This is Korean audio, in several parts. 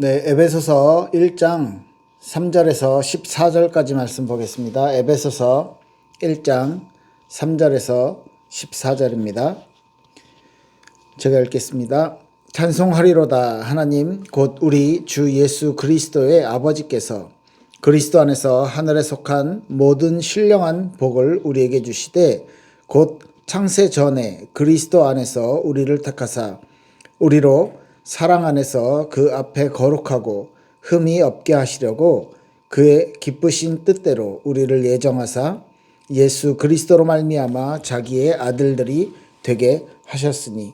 네, 에베소서 1장 3절에서 14절까지 말씀 보겠습니다. 에베소서 1장 3절에서 14절입니다. 제가 읽겠습니다. 찬송하리로다. 하나님 곧 우리 주 예수 그리스도의 아버지께서 그리스도 안에서 하늘에 속한 모든 신령한 복을 우리에게 주시되 곧 창세 전에 그리스도 안에서 우리를 택하사 우리로 사랑 안에서 그 앞에 거룩하고 흠이 없게 하시려고 그의 기쁘신 뜻대로 우리를 예정하사 예수 그리스도로 말미암아 자기의 아들들이 되게 하셨으니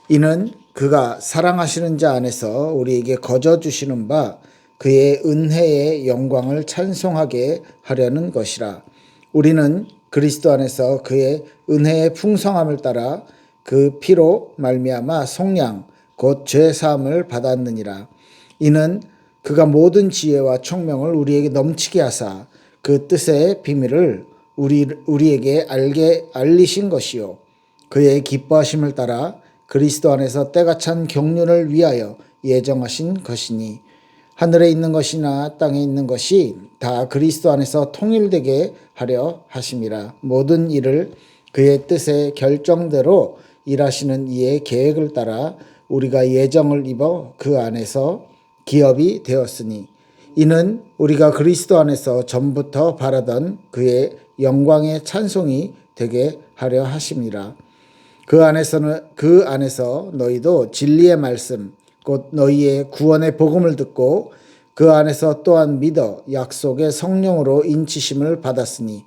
이는 그가 사랑하시는 자 안에서 우리에게 거저 주시는 바 그의 은혜의 영광을 찬송하게 하려는 것이라. 우리는 그리스도 안에서 그의 은혜의 풍성함을 따라 그 피로 말미암아 속량 곧 죄 사함을 받았느니라. 이는 그가 모든 지혜와 총명을 우리에게 넘치게 하사 그 뜻의 비밀을 우리에게 알리신 것이요 그의 기뻐하심을 따라 그리스도 안에서 때가 찬 경륜을 위하여 예정하신 것이니 하늘에 있는 것이나 땅에 있는 것이 다 그리스도 안에서 통일되게 하려 하심이라. 모든 일을 그의 뜻의 결정대로 일하시는 이의 계획을 따라 우리가 예정을 입어 그 안에서 기업이 되었으니 이는 우리가 그리스도 안에서 전부터 바라던 그의 영광의 찬송이 되게 하려 하심이라. 그 안에서 너희도 진리의 말씀 곧 너희의 구원의 복음을 듣고 그 안에서 또한 믿어 약속의 성령으로 인치심을 받았으니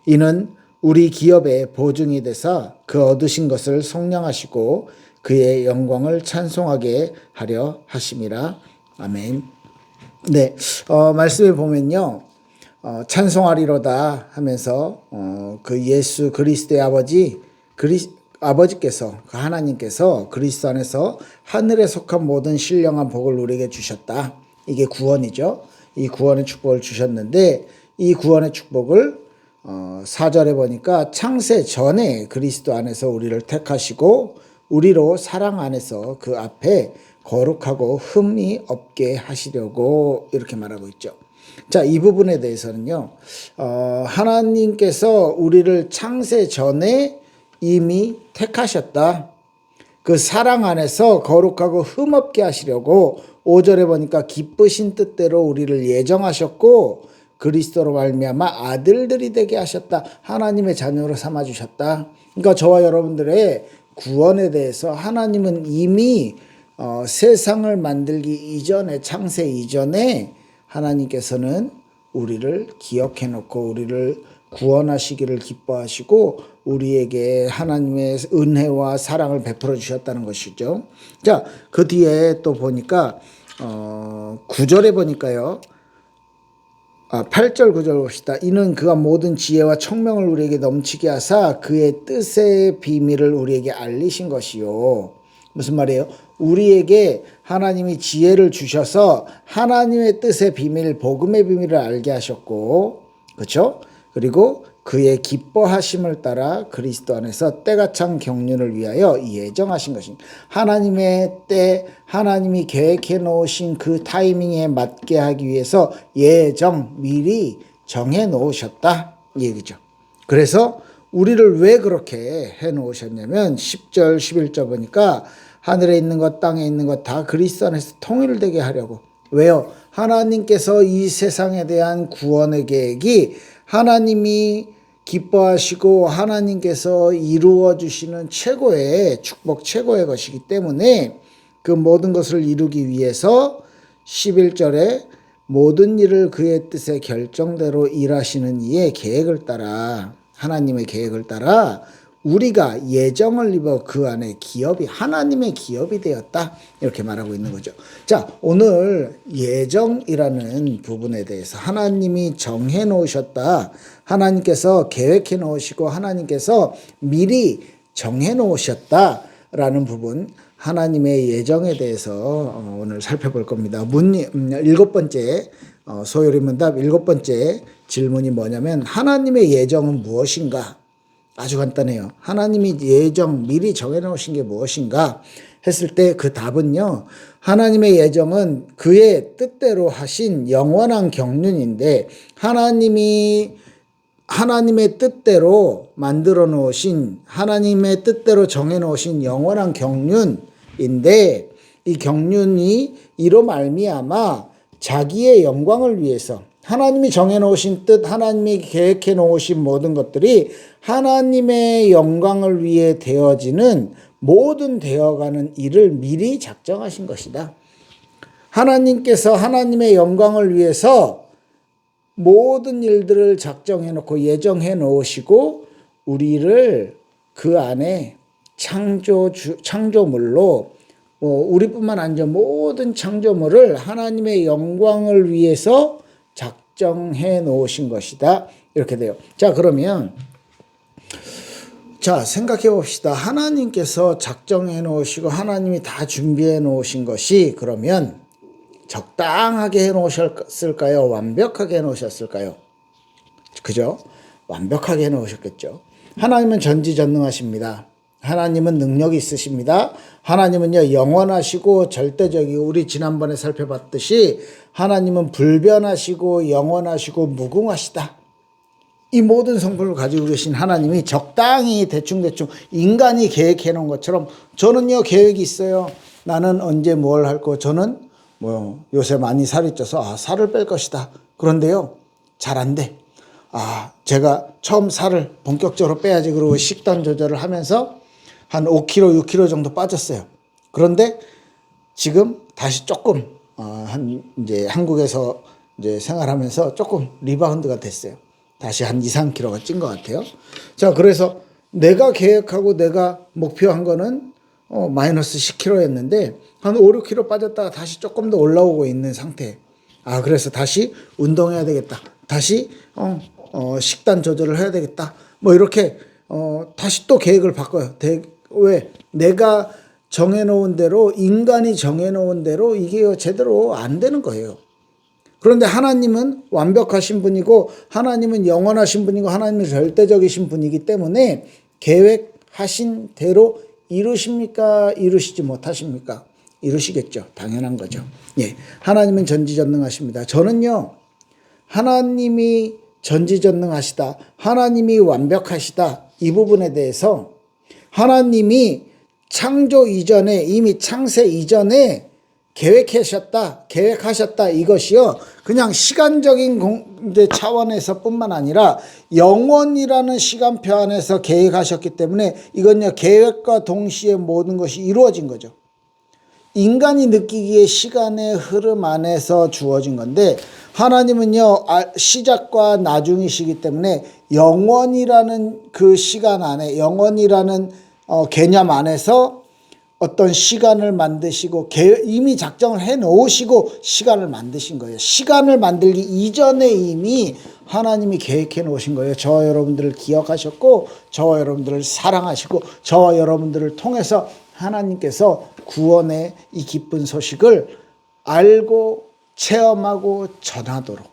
이는 우리 기업의 보증이 되사 그 얻으신 것을 성량하시고 그의 영광을 찬송하게 하려 하심이라. 아멘. 네, 말씀에 보면요, 찬송하리로다 하면서 그 예수 그리스도의 아버지께서 그 하나님께서 그리스도 안에서 하늘에 속한 모든 신령한 복을 우리에게 주셨다. 이게 구원이죠. 이 구원의 축복을 주셨는데 이 구원의 축복을 4절에 보니까 창세 전에 그리스도 안에서 우리를 택하시고 우리로 사랑 안에서 그 앞에 거룩하고 흠이 없게 하시려고 이렇게 말하고 있죠. 자, 이 부분에 대해서는요, 하나님께서 우리를 창세 전에 이미 택하셨다. 그 사랑 안에서 거룩하고 흠없게 하시려고 5절에 보니까 기쁘신 뜻대로 우리를 예정하셨고 그리스도로 말미암아 아들들이 되게 하셨다. 하나님의 자녀로 삼아주셨다. 그러니까 저와 여러분들의 구원에 대해서 하나님은 이미 세상을 만들기 이전에 창세 이전에 하나님께서는 우리를 기억해 놓고 우리를 구원하시기를 기뻐하시고 우리에게 하나님의 은혜와 사랑을 베풀어 주셨다는 것이죠. 자, 그 뒤에 또 보니까 9절에 보니까요. 8절 9절 봅시다. 이는 그가 모든 지혜와 총명을 우리에게 넘치게 하사 그의 뜻의 비밀을 우리에게 알리신 것이요. 무슨 말이에요? 우리에게 하나님이 지혜를 주셔서 하나님의 뜻의 비밀, 복음의 비밀을 알게 하셨고, 그렇죠? 그리고 그의 기뻐하심을 따라 그리스도 안에서 때가 찬 경륜을 위하여 예정하신 것입니다. 하나님의 때, 하나님이 계획해 놓으신 그 타이밍에 맞게 하기 위해서 미리 정해 놓으셨다 이 얘기죠. 그래서 우리를 왜 그렇게 해 놓으셨냐면 10절 11절 보니까 하늘에 있는 것 땅에 있는 것 다 그리스도 안에서 통일되게 하려고. 왜요? 하나님께서 이 세상에 대한 구원의 계획이 하나님이 기뻐하시고 하나님께서 이루어 주시는 최고의 축복, 최고의 것이기 때문에 그 모든 것을 이루기 위해서 11절에 모든 일을 그의 뜻의 결정대로 일하시는 이의 계획을 따라, 하나님의 계획을 따라 우리가 예정을 입어 그 안에 기업이 하나님의 기업이 되었다 이렇게 말하고 있는 거죠. 자, 오늘 예정이라는 부분에 대해서 하나님이 정해 놓으셨다, 하나님께서 계획해 놓으시고 하나님께서 미리 정해 놓으셨다라는 부분, 하나님의 예정에 대해서 오늘 살펴볼 겁니다. 일곱 번째 소요리 문답 일곱 번째 질문이 뭐냐면 하나님의 예정은 무엇인가? 아주 간단해요. 하나님이 미리 정해놓으신 게 무엇인가? 했을 때 그 답은요. 하나님의 예정은 그의 뜻대로 하신 영원한 경륜인데 하나님의 뜻대로 만들어 놓으신 하나님의 뜻대로 정해 놓으신 영원한 경륜인데 이 경륜이 이로 말미암아 자기의 영광을 위해서 하나님이 정해 놓으신 뜻, 하나님이 계획해 놓으신 모든 것들이 하나님의 영광을 위해 되어지는 모든 되어가는 일을 미리 작정하신 것이다. 하나님께서 하나님의 영광을 위해서 모든 일들을 작정해 놓고 예정해 놓으시고 우리를 그 안에 창조물로 우리뿐만 아니라 모든 창조물을 하나님의 영광을 위해서 작정해 놓으신 것이다. 이렇게 돼요. 자, 그러면 생각해 봅시다. 하나님께서 작정해 놓으시고 하나님이 다 준비해 놓으신 것이 그러면 적당하게 해 놓으셨을까요? 완벽하게 해 놓으셨을까요? 그죠? 완벽하게 해 놓으셨겠죠. 하나님은 전지전능하십니다. 하나님은 능력이 있으십니다. 하나님은요, 영원하시고 절대적이고 우리 지난번에 살펴봤듯이 하나님은 불변하시고 영원하시고 무궁하시다. 이 모든 성품을 가지고 계신 하나님이 적당히 대충대충 인간이 계획해 놓은 것처럼 저는요, 계획이 있어요. 나는 언제 뭘 할 거, 저는 요새 많이 살이 쪄서 살을 뺄 것이다. 그런데요, 잘 안 돼. 제가 처음 살을 본격적으로 빼야지 그러고 식단 조절을 하면서 한 5kg, 6kg 정도 빠졌어요. 그런데 지금 다시 조금 이제 한국에서 이제 생활하면서 조금 리바운드가 됐어요. 다시 한 2, 3kg가 찐 것 같아요. 자, 그래서 내가 계획하고 내가 목표한 거는 마이너스 10kg였는데 한 5, 6kg 빠졌다가 다시 조금 더 올라오고 있는 상태. 그래서 다시 운동해야 되겠다. 다시 식단 조절을 해야 되겠다. 이렇게 다시 또 계획을 바꿔요. 왜? 내가 정해놓은 대로, 인간이 정해놓은 대로 이게 제대로 안 되는 거예요. 그런데 하나님은 완벽하신 분이고 하나님은 영원하신 분이고 하나님은 절대적이신 분이기 때문에 계획하신 대로 이루십니까? 이루시지 못하십니까? 이루시겠죠. 당연한 거죠. 예, 하나님은 전지전능하십니다. 저는요, 하나님이 전지전능하시다, 하나님이 완벽하시다, 이 부분에 대해서 하나님이 창조 이전에, 이미 창세 이전에 계획하셨다 이것이요, 그냥 시간적인 차원에서 뿐만 아니라 영원이라는 시간표 안에서 계획하셨기 때문에 이건요, 계획과 동시에 모든 것이 이루어진 거죠. 인간이 느끼기에 시간의 흐름 안에서 주어진 건데 하나님은요, 시작과 나중이시기 때문에 영원이라는 그 시간 안에, 영원이라는 개념 안에서 어떤 시간을 만드시고 이미 작정을 해 놓으시고 시간을 만드신 거예요. 시간을 만들기 이전에 이미 하나님이 계획해 놓으신 거예요. 저와 여러분들을 기억하셨고 저와 여러분들을 사랑하시고 저와 여러분들을 통해서 하나님께서 구원의 이 기쁜 소식을 알고 체험하고 전하도록,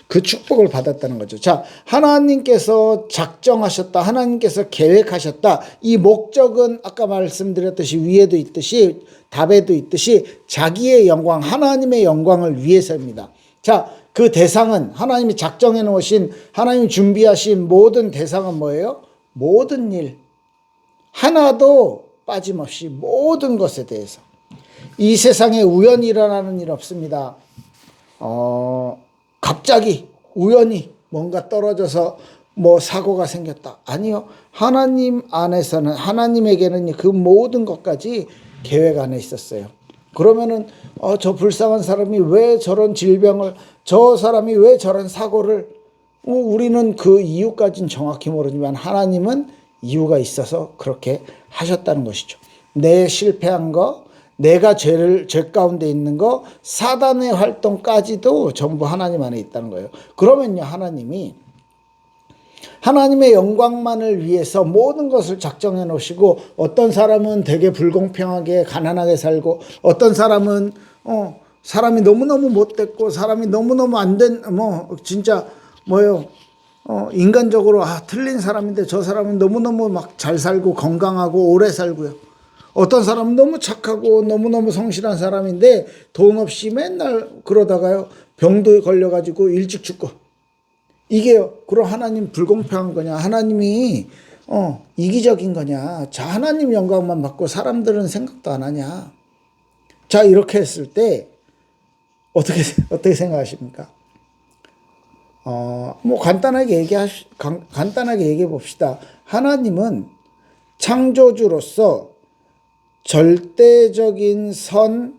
그 축복을 받았다는 거죠. 하나님께서 작정하셨다, 하나님께서 계획하셨다. 이 목적은 아까 말씀드렸듯이 위에도 있듯이 답에도 있듯이 자기의 영광, 하나님의 영광을 위해서입니다. 그 대상은 하나님이 작정해 놓으신, 하나님이 준비하신 모든 대상은 뭐예요? 모든 일, 하나도 빠짐없이 모든 것에 대해서. 이 세상에 우연히 일어나는 일 없습니다. 갑자기 우연히 뭔가 떨어져서 사고가 생겼다. 아니요. 하나님 안에서는, 하나님에게는 그 모든 것까지 계획 안에 있었어요. 그러면은 저 불쌍한 사람이 왜 저런 질병을, 저 사람이 왜 저런 사고를, 우리는 그 이유까지는 정확히 모르지만 하나님은 이유가 있어서 그렇게 하셨다는 것이죠. 내 실패한 거, 내가 죄 가운데 있는 거, 사단의 활동까지도 전부 하나님 안에 있다는 거예요. 그러면요, 하나님이 하나님의 영광만을 위해서 모든 것을 작정해 놓으시고, 어떤 사람은 되게 불공평하게 가난하게 살고, 어떤 사람은 사람이 너무너무 못됐고, 사람이 너무너무 진짜 인간적으로 틀린 사람인데 저 사람은 너무너무 막 잘 살고 건강하고 오래 살고요. 어떤 사람은 너무 착하고 너무너무 성실한 사람인데 돈 없이 맨날 그러다가요 병도 걸려가지고 일찍 죽고. 이게요. 그럼 하나님 불공평한 거냐? 하나님이 이기적인 거냐? 자, 하나님 영광만 받고 사람들은 생각도 안 하냐? 자, 이렇게 했을 때 어떻게 생각하십니까? 뭐 간단하게 얘기해 봅시다. 하나님은 창조주로서 절대적인 선의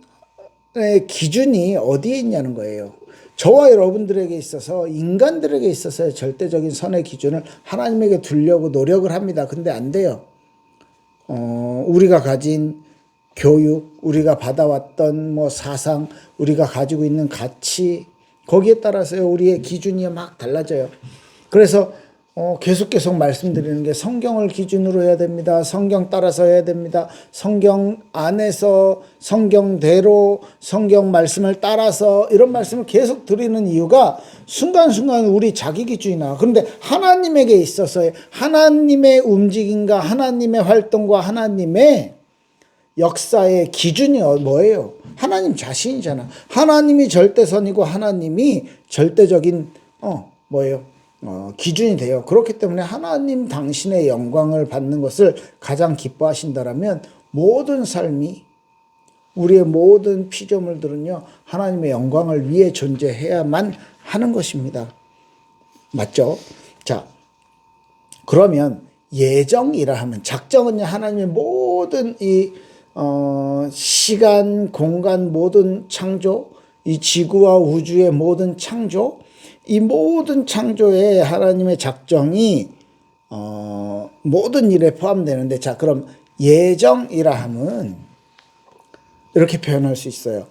기준이 어디에 있냐는 거예요. 저와 여러분들에게 있어서, 인간들에게 있어서의 절대적인 선의 기준을 하나님에게 두려고 노력을 합니다. 근데 안 돼요. 우리가 가진 교육, 우리가 받아왔던 뭐 사상, 우리가 가지고 있는 가치, 거기에 따라서요 우리의 기준이 막 달라져요. 그래서 계속 말씀드리는 게 성경을 기준으로 해야 됩니다. 성경 따라서 해야 됩니다. 성경 안에서 성경대로 성경 말씀을 따라서, 이런 말씀을 계속 드리는 이유가 순간순간 우리 자기 기준이 나와. 그런데 하나님에게 있어서의 하나님의 움직임과 하나님의 활동과 하나님의 역사의 기준이 뭐예요? 하나님 자신이잖아. 하나님이 절대선이고 하나님이 절대적인 기준이 돼요. 그렇기 때문에 하나님 당신의 영광을 받는 것을 가장 기뻐하신다라면 모든 삶이, 우리의 모든 피조물들은요 하나님의 영광을 위해 존재해야만 하는 것입니다. 맞죠? 자, 그러면 예정이라 하면, 작정은 하나님의 모든 이 시간, 공간, 모든 창조, 이 지구와 우주의 모든 창조, 이 모든 창조에 하나님의 작정이 모든 일에 포함되는데, 자, 그럼 예정이라 함은 이렇게 표현할 수 있어요.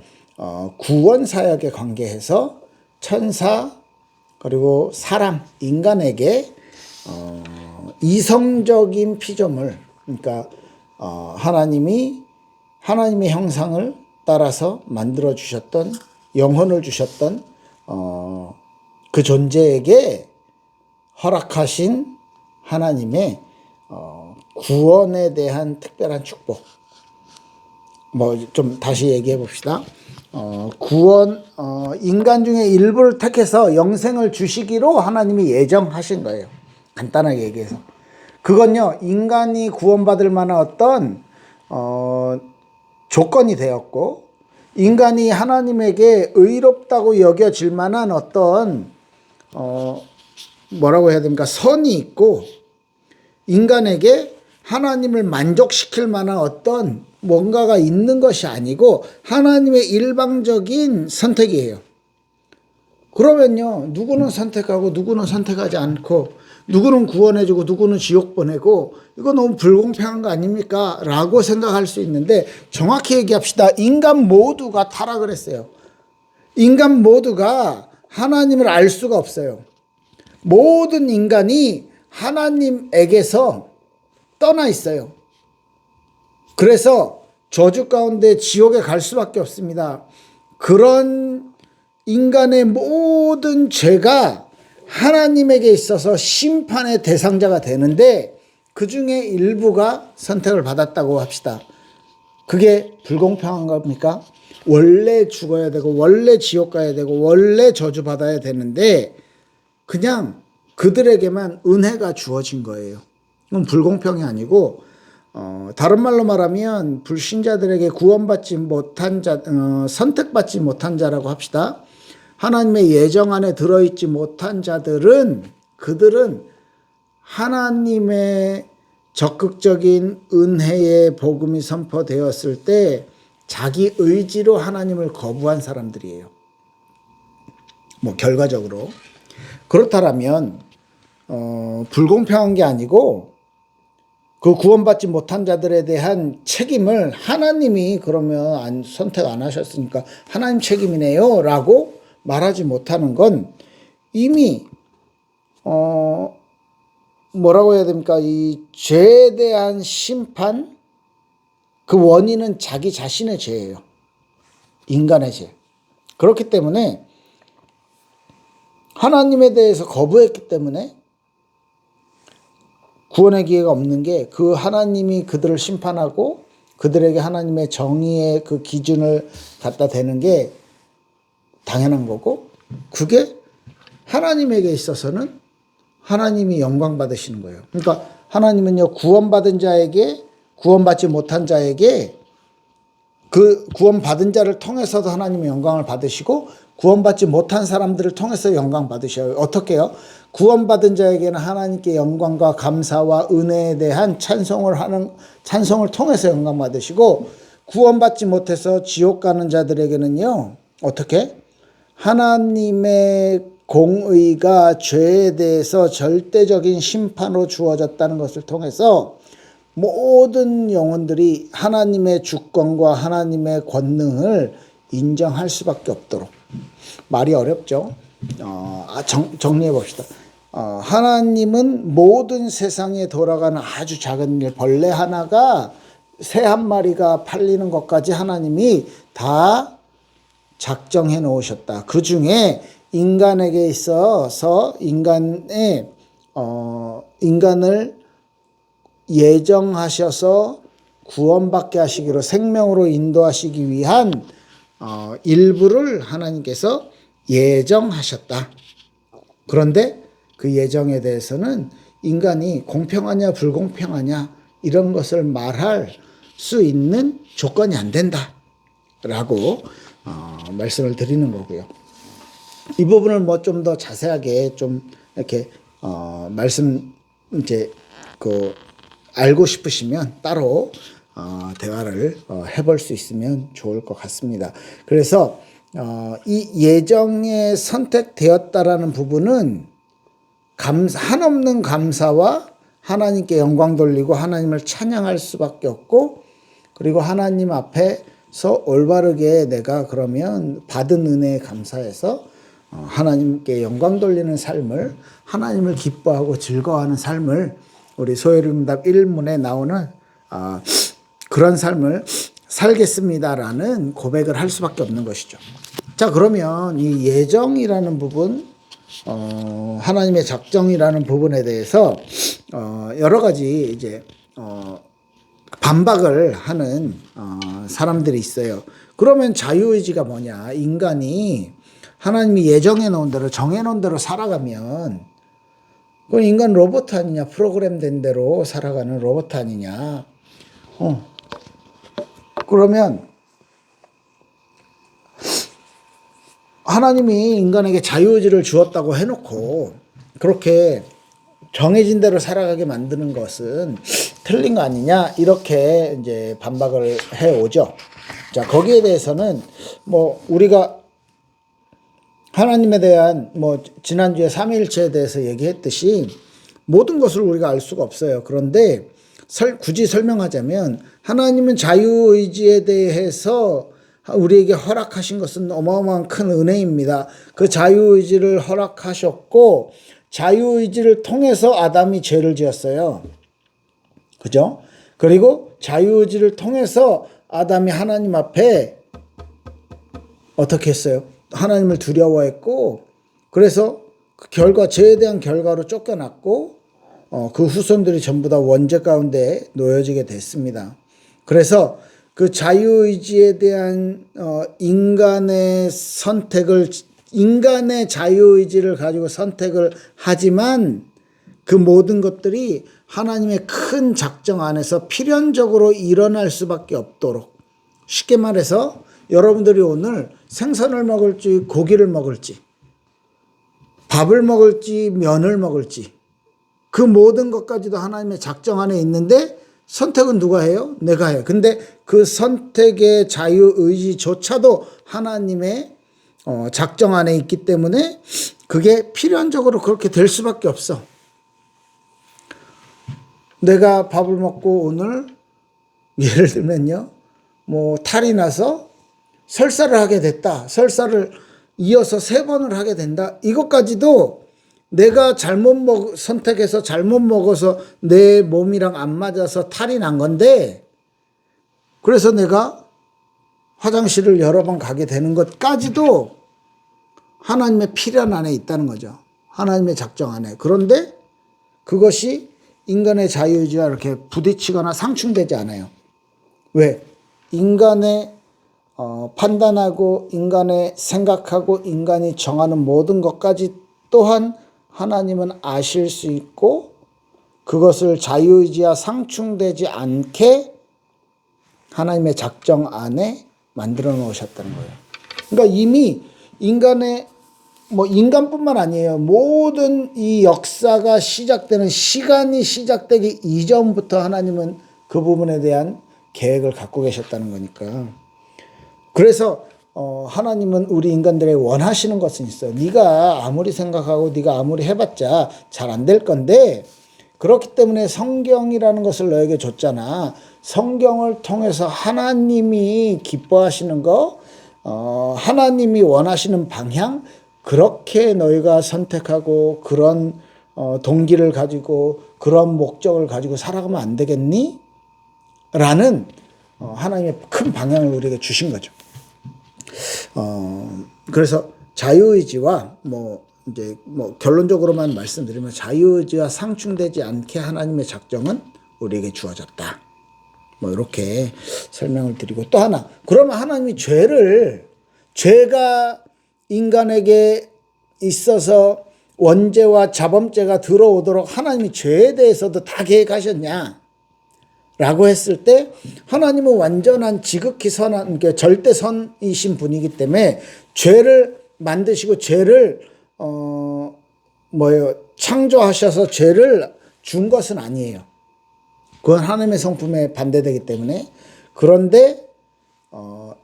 구원 사역에 관계해서 천사 그리고 사람, 인간에게 이성적인 피조물, 그러니까 하나님의 형상을 따라서 만들어 주셨던, 영혼을 주셨던 그 존재에게 허락하신 하나님의 구원에 대한 특별한 축복. 뭐 좀 다시 얘기해 봅시다. 구원, 인간 중에 일부를 택해서 영생을 주시기로 하나님이 예정하신 거예요. 간단하게 얘기해서. 그건요, 인간이 구원받을 만한 어떤 조건이 되었고, 인간이 하나님에게 의롭다고 여겨질 만한 어떤 뭐라고 해야 됩니까? 선이 있고, 인간에게 하나님을 만족시킬 만한 어떤 뭔가가 있는 것이 아니고 하나님의 일방적인 선택이에요. 그러면요, 누구는 선택하고 누구는 선택하지 않고, 누구는 구원해주고 누구는 지옥 보내고, 이거 너무 불공평한 거 아닙니까? 라고 생각할 수 있는데, 정확히 얘기합시다. 인간 모두가 타락을 했어요. 인간 모두가 하나님을 알 수가 없어요. 모든 인간이 하나님에게서 떠나 있어요. 그래서 저주 가운데 지옥에 갈 수밖에 없습니다. 그런 인간의 모든 죄가 하나님에게 있어서 심판의 대상자가 되는데, 그 중에 일부가 선택을 받았다고 합시다. 그게 불공평한 겁니까? 원래 죽어야 되고 원래 지옥 가야 되고 원래 저주받아야 되는데 그냥 그들에게만 은혜가 주어진 거예요. 그건 불공평이 아니고, 다른 말로 말하면 불신자들에게 구원받지 못한 자, 선택받지 못한 자라고 합시다. 하나님의 예정 안에 들어있지 못한 자들은, 그들은 하나님의 적극적인 은혜의 복음이 선포되었을 때 자기 의지로 하나님을 거부한 사람들이에요. 뭐 결과적으로 그렇다면 불공평한 게 아니고, 그 구원받지 못한 자들에 대한 책임을 하나님이 그러면 선택 안 하셨으니까 하나님 책임이네요 라고 말하지 못하는 건 이미 뭐라고 해야 됩니까? 이 죄에 대한 심판, 그 원인은 자기 자신의 죄예요. 인간의 죄. 그렇기 때문에 하나님에 대해서 거부했기 때문에 구원의 기회가 없는 게, 그 하나님이 그들을 심판하고 그들에게 하나님의 정의의 그 기준을 갖다 대는 게 당연한 거고, 그게 하나님에게 있어서는 하나님이 영광 받으시는 거예요. 그러니까 하나님은요, 구원받은 자에게, 구원받지 못한 자에게, 그 구원받은 자를 통해서도 하나님의 영광을 받으시고, 구원받지 못한 사람들을 통해서 영광 받으셔요. 어떻게 해요? 구원받은 자에게는 하나님께 영광과 감사와 은혜에 대한 찬송을 통해서 영광 받으시고, 구원받지 못해서 지옥 가는 자들에게는요, 어떻게? 하나님의 공의가 죄에 대해서 절대적인 심판으로 주어졌다는 것을 통해서 모든 영혼들이 하나님의 주권과 하나님의 권능을 인정할 수밖에 없도록. 말이 어렵죠. 정리해 봅시다. 하나님은 모든 세상에 돌아가는 아주 작은 일, 벌레 하나가 새 한 마리가 팔리는 것까지 하나님이 다 작정해 놓으셨다. 그 중에 인간에게 있어서 인간을 예정하셔서 구원받게 하시기로, 생명으로 인도하시기 위한 일부를 하나님께서 예정하셨다. 그런데 그 예정에 대해서는 인간이 공평하냐 불공평하냐 이런 것을 말할 수 있는 조건이 안 된다 라고 말씀을 드리는 거고요. 이 부분을 뭐 좀 더 자세하게 좀 이렇게 말씀 이제 알고 싶으시면 따로 대화를 해볼 수 있으면 좋을 것 같습니다. 그래서 이 예정에 선택되었다라는 부분은 한없는 감사와 하나님께 영광 돌리고 하나님을 찬양할 수밖에 없고, 그리고 하나님 앞에서 올바르게 내가 그러면 받은 은혜에 감사해서 하나님께 영광 돌리는 삶을, 하나님을 기뻐하고 즐거워하는 삶을, 우리 소요리문답 1문에 나오는 그런 삶을 살겠습니다라는 고백을 할 수밖에 없는 것이죠. 자, 그러면 이 예정이라는 부분, 하나님의 작정이라는 부분에 대해서 여러 가지 이제 반박을 하는 사람들이 있어요. 그러면 자유의지가 뭐냐? 인간이 하나님이 예정해 놓은 대로, 정해 놓은 대로 살아가면 그건 인간 로봇 아니냐? 프로그램된 대로 살아가는 로봇 아니냐? 그러면 하나님이 인간에게 자유의지를 주었다고 해놓고 그렇게 정해진 대로 살아가게 만드는 것은 틀린 거 아니냐? 이렇게 이제 반박을 해 오죠. 자, 거기에 대해서는 뭐 우리가 하나님에 대한 지난주에 삼위일체에 대해서 얘기했듯이 모든 것을 우리가 알 수가 없어요. 그런데 굳이 설명하자면 하나님은 자유의지에 대해서 우리에게 허락하신 것은 어마어마한 큰 은혜입니다. 그 자유의지를 허락하셨고 자유의지를 통해서 아담이 죄를 지었어요. 그죠? 그리고 자유의지를 통해서 아담이 하나님 앞에 어떻게 했어요? 하나님을 두려워했고, 그래서 그 죄에 대한 결과로 쫓겨났고, 그 후손들이 전부 다 원죄 가운데 놓여지게 됐습니다. 그래서 그 자유의지에 대한 인간의 자유의지를 가지고 선택을 하지만 그 모든 것들이 하나님의 큰 작정 안에서 필연적으로 일어날 수밖에 없도록, 쉽게 말해서 여러분들이 오늘 생선을 먹을지 고기를 먹을지 밥을 먹을지 면을 먹을지 그 모든 것까지도 하나님의 작정 안에 있는데 선택은 누가 해요? 내가 해요. 근데 그 선택의 자유의지조차도 하나님의 작정 안에 있기 때문에 그게 필연적으로 그렇게 될 수밖에 없어. 내가 밥을 먹고 오늘 예를 들면요, 탈이 나서 설사를 하게 됐다. 설사를 이어서 3번을 하게 된다. 이것까지도 내가 선택해서 잘못 먹어서 내 몸이랑 안 맞아서 탈이 난 건데, 그래서 내가 화장실을 여러 번 가게 되는 것까지도 하나님의 필연 안에 있다는 거죠. 하나님의 작정 안에. 그런데 그것이 인간의 자유의지와 이렇게 부딪히거나 상충되지 않아요. 왜? 인간의 판단하고 인간의 생각하고 인간이 정하는 모든 것까지 또한 하나님은 아실 수 있고 그것을 자유의지와 상충되지 않게 하나님의 작정 안에 만들어 놓으셨다는 거예요. 그러니까 이미 인간의 인간뿐만 아니에요. 모든 이 역사가 시작되는 시간이 시작되기 이전부터 하나님은 그 부분에 대한 계획을 갖고 계셨다는 거니까. 그래서 하나님은 우리 인간들에게 원하시는 것은 있어요. 네가 아무리 생각하고 네가 아무리 해봤자 잘 안 될 건데 그렇기 때문에 성경이라는 것을 너에게 줬잖아. 성경을 통해서 하나님이 기뻐하시는 거, 하나님이 원하시는 방향, 그렇게 너희가 선택하고 그런 동기를 가지고 그런 목적을 가지고 살아가면 안 되겠니? 라는 하나님의 큰 방향을 우리에게 주신 거죠. 그래서 자유의지와 이제 결론적으로만 말씀드리면 자유의지와 상충되지 않게 하나님의 작정은 우리에게 주어졌다. 이렇게 설명을 드리고 또 하나, 그러면 하나님이 죄가 인간에게 있어서 원죄와 자범죄가 들어오도록 하나님이 죄에 대해서도 다 계획하셨냐? 라고 했을 때 하나님은 완전한 지극히 선한, 그러니까 절대 선이신 분이기 때문에 죄를 만드시고 죄를 창조하셔서 죄를 준 것은 아니에요. 그건 하나님의 성품에 반대되기 때문에. 그런데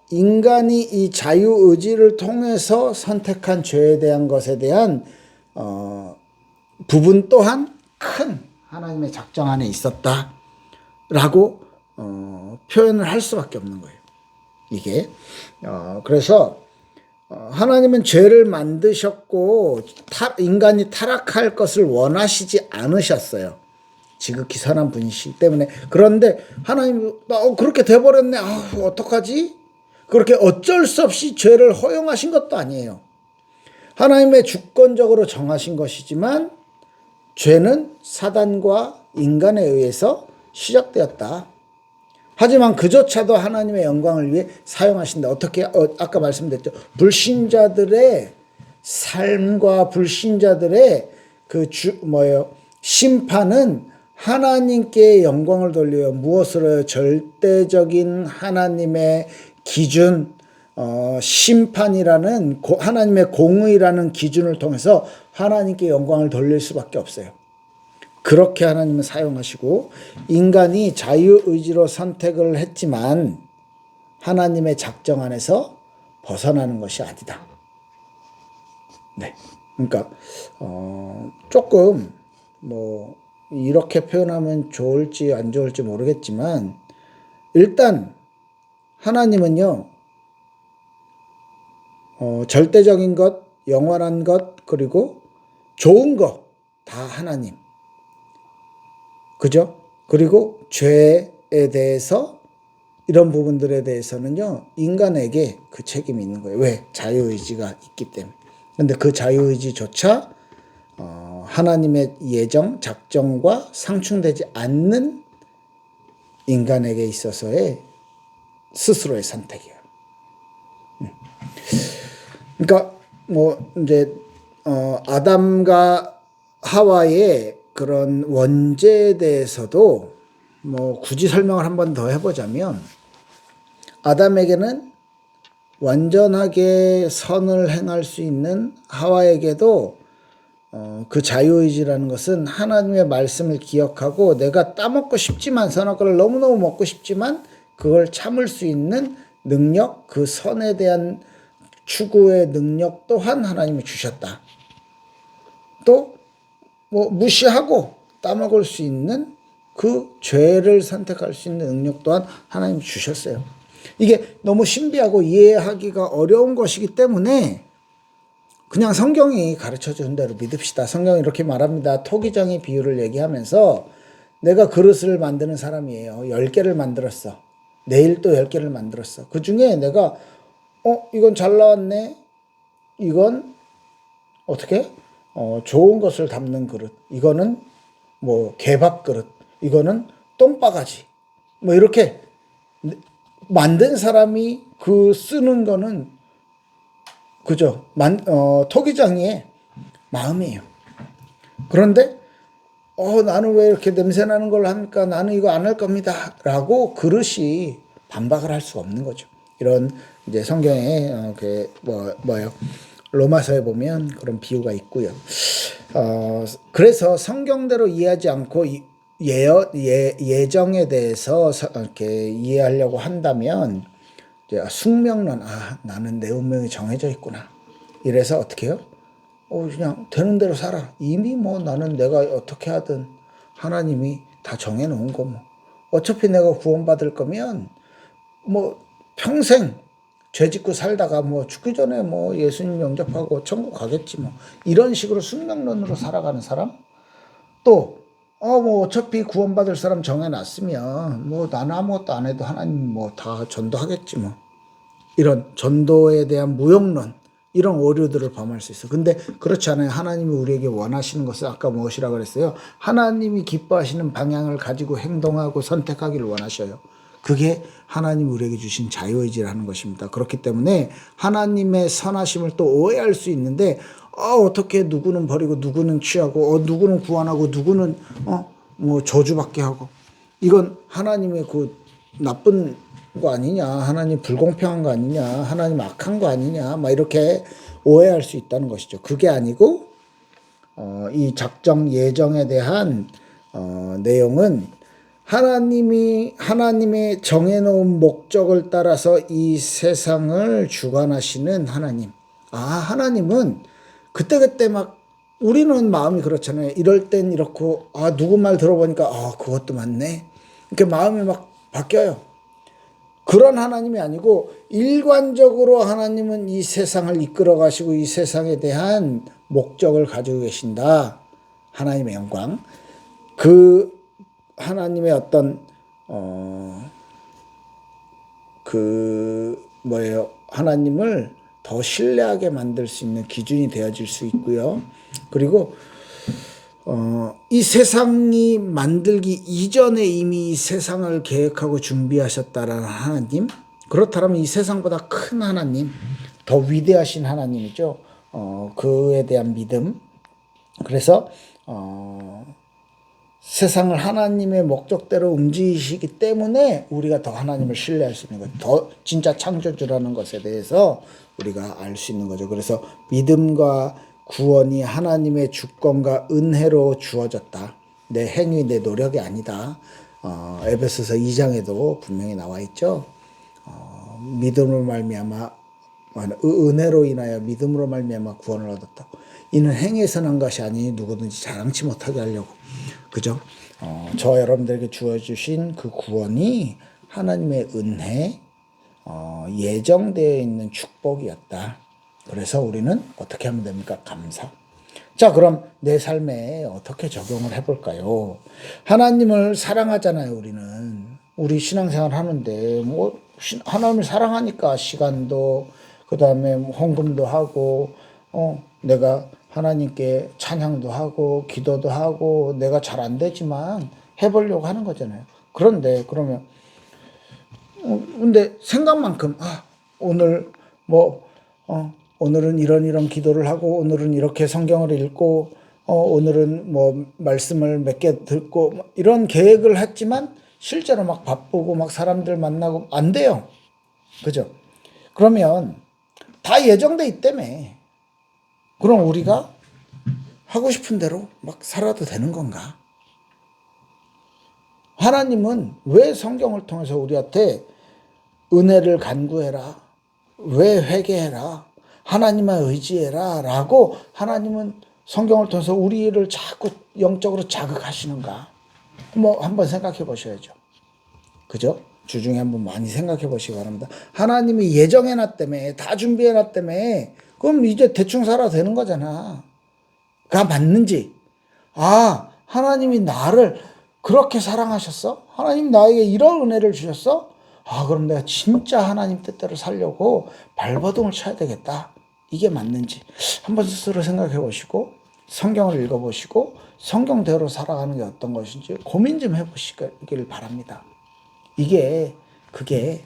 인간이 이 자유의지를 통해서 선택한 죄에 대한 것에 대한 부분 또한 큰 하나님의 작정 안에 있었다라고 표현을 할 수밖에 없는 거예요. 이게 그래서 하나님은 죄를 만드셨고 인간이 타락할 것을 원하시지 않으셨어요. 지극히 선한 분이시기 때문에. 그런데 하나님 그렇게 돼버렸네. 어떡하지? 그렇게 어쩔 수 없이 죄를 허용하신 것도 아니에요. 하나님의 주권적으로 정하신 것이지만 죄는 사단과 인간에 의해서 시작되었다. 하지만 그조차도 하나님의 영광을 위해 사용하신다. 어떻게? 아까 말씀드렸죠. 불신자들의 삶과 불신자들의 심판은 하나님께 영광을 돌려요. 무엇으로요? 절대적인 하나님의 기준, 심판이라는 하나님의 공의라는 기준을 통해서 하나님께 영광을 돌릴 수밖에 없어요. 그렇게 하나님은 사용하시고 인간이 자유의지로 선택을 했지만 하나님의 작정 안에서 벗어나는 것이 아니다. 네, 그러니까 조금 이렇게 표현하면 좋을지 안 좋을지 모르겠지만 일단 하나님은요 절대적인 것, 영원한 것, 그리고 좋은 것 다 하나님. 그죠? 그리고 죄에 대해서 이런 부분들에 대해서는요 인간에게 그 책임이 있는 거예요. 왜? 자유의지가 있기 때문에. 근데 그 자유의지조차 하나님의 예정, 작정과 상충되지 않는 인간에게 있어서의 스스로의 선택이에요. 그러니까 이제 아담과 하와의 그런 원죄에 대해서도 굳이 설명을 한 번 더 해보자면 아담에게는 완전하게 선을 행할 수 있는 하와에게도 그 자유의지라는 것은 하나님의 말씀을 기억하고 내가 따먹고 싶지만 선악 과를 너무너무 먹고 싶지만 그걸 참을 수 있는 능력, 그 선에 대한 추구의 능력 또한 하나님이 주셨다. 또 무시하고 따먹을 수 있는 그 죄를 선택할 수 있는 능력 또한 하나님이 주셨어요. 이게 너무 신비하고 이해하기가 어려운 것이기 때문에 그냥 성경이 가르쳐주는 대로 믿읍시다. 성경이 이렇게 말합니다. 토기장의 비유를 얘기하면서 내가 그릇을 만드는 사람이에요. 10개를 만들었어. 내일 또 10개를 만들었어. 그 중에 내가 이건 잘 나왔네. 이건 어떻게? 좋은 것을 담는 그릇. 이거는 개밥 그릇. 이거는 똥바가지. 이렇게 만든 사람이 그 쓰는 거는 그죠? 토기장의 마음이에요. 그런데 나는 왜 이렇게 냄새 나는 걸 합니까? 나는 이거 안 할 겁니다. 라고 그릇이 반박을 할 수가 없는 거죠. 이런 이제 성경에 뭐예요? 로마서에 보면 그런 비유가 있고요. 그래서 성경대로 이해하지 않고 예정에 대해서 이렇게 이해하려고 한다면 이제 숙명론, 나는 내 운명이 정해져 있구나. 이래서 어떻게 해요? 그냥 되는 대로 살아. 이미 뭐 나는 내가 어떻게 하든 하나님이 다 정해놓은 거 뭐. 어차피 내가 구원받을 거면 뭐 평생 죄 짓고 살다가 뭐 죽기 전에 뭐 예수님 영접하고 천국 가겠지 뭐. 이런 식으로 숙명론으로 살아가는 사람? 또 뭐 어차피 구원받을 사람 정해놨으면 뭐 나는 아무것도 안 해도 하나님 뭐 다 전도하겠지 뭐. 이런 전도에 대한 무용론, 이런 오류들을 범할 수 있어. 근데 그렇지 않아요. 하나님이 우리에게 원하시는 것을 아까 무엇이라고 그랬어요? 하나님이 기뻐하시는 방향을 가지고 행동하고 선택하기를 원하셔요. 그게 하나님이 우리에게 주신 자유의지라는 것입니다. 그렇기 때문에 하나님의 선하심을 또 오해할 수 있는데 어떻게 누구는 버리고 누구는 취하고 누구는 구원하고 누구는 뭐 저주받게 하고, 이건 하나님의 그 나쁜 거 아니냐, 하나님 불공평한 거 아니냐, 하나님 악한 거 아니냐, 막 이렇게 오해할 수 있다는 것이죠. 그게 아니고 이 작정 예정에 대한 내용은 하나님의 정해놓은 목적을 따라서 이 세상을 주관하시는 하나님. 하나님은 그때그때 막, 우리는 마음이 그렇잖아요. 이럴 땐 이렇고, 누구 말 들어보니까 그것도 맞네. 이렇게 마음이 막 바뀌어요. 그런 하나님이 아니고 일관적으로 하나님은 이 세상을 이끌어 가시고 이 세상에 대한 목적을 가지고 계신다. 하나님의 영광. 그 하나님의 어떤 하나님을 더 신뢰하게 만들 수 있는 기준이 되어질 수 있고요. 그리고 이 세상이 만들기 이전에 이미 이 세상을 계획하고 준비하셨다라는 하나님, 그렇다면 이 세상보다 큰 하나님, 더 위대하신 하나님이죠. 그에 대한 믿음. 그래서 세상을 하나님의 목적대로 움직이시기 때문에 우리가 더 하나님을 신뢰할 수 있는 거죠. 더 진짜 창조주라는 것에 대해서 우리가 알 수 있는 거죠. 그래서 믿음과 구원이 하나님의 주권과 은혜로 주어졌다. 내 행위, 내 노력이 아니다. 에베소서 2장에도 분명히 나와 있죠. 믿음으로 말미암아, 은혜로 인하여 믿음으로 말미암아 구원을 얻었다. 이는 행위에서 난 것이 아니니 누구든지 자랑치 못하게 하려고. 그죠? 저 여러분들에게 주어주신 그 구원이 하나님의 은혜, 예정되어 있는 축복이었다. 그래서 우리는 어떻게 하면 됩니까? 감사. 자, 그럼 내 삶에 어떻게 적용을 해볼까요? 하나님을 사랑하잖아요, 우리는. 우리 신앙생활 하는데, 하나님을 사랑하니까 시간도, 그 다음에 헌금도 하고, 내가 하나님께 찬양도 하고, 기도도 하고, 내가 잘 안 되지만 해보려고 하는 거잖아요. 그런데, 그러면, 근데 생각만큼, 오늘은 이런 기도를 하고, 오늘은 이렇게 성경을 읽고, 오늘은 뭐 말씀을 몇 개 듣고, 이런 계획을 했지만 실제로 막 바쁘고 막 사람들 만나고 안 돼요. 그죠? 그러면 다 예정돼 있다며. 그럼 우리가 하고 싶은 대로 막 살아도 되는 건가? 하나님은 왜 성경을 통해서 우리한테 은혜를 간구해라, 왜 회개해라, 하나님만 의지해라 라고 하나님은 성경을 통해서 우리를 자꾸 영적으로 자극하시는가? 한번 생각해 보셔야죠. 그죠? 주중에 한번 많이 생각해 보시기 바랍니다. 하나님이 예정해 놨다며, 다 준비해 놨다며, 그럼 이제 대충 살아도 되는 거잖아. 가 맞는지. 하나님이 나를 그렇게 사랑하셨어? 하나님 나에게 이런 은혜를 주셨어? 그럼 내가 진짜 하나님 뜻대로 살려고 발버둥을 쳐야 되겠다. 이게 맞는지 한번 스스로 생각해 보시고, 성경을 읽어 보시고, 성경대로 살아가는 게 어떤 것인지 고민 좀 해보시길 바랍니다. 이게 그게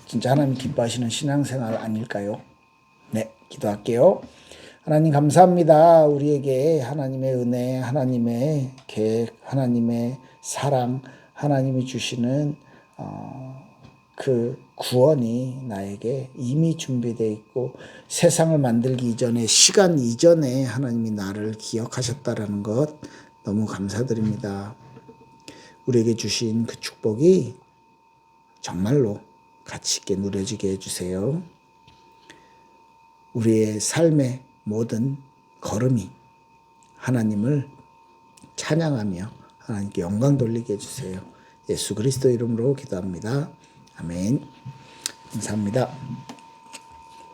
진짜 하나님 기뻐하시는 신앙생활 아닐까요? 네, 기도할게요. 하나님 감사합니다. 우리에게 하나님의 은혜, 하나님의 계획, 하나님의 사랑, 하나님이 주시는 그 구원이 나에게 이미 준비되어 있고 세상을 만들기 이전에 시간 이전에 하나님이 나를 기억하셨다라는 것 너무 감사드립니다. 우리에게 주신 그 축복이 정말로 가치 있게 누려지게 해주세요. 우리의 삶의 모든 걸음이 하나님을 찬양하며 하나님께 영광 돌리게 해주세요. 예수 그리스도 이름으로 기도합니다. 아멘. 감사합니다.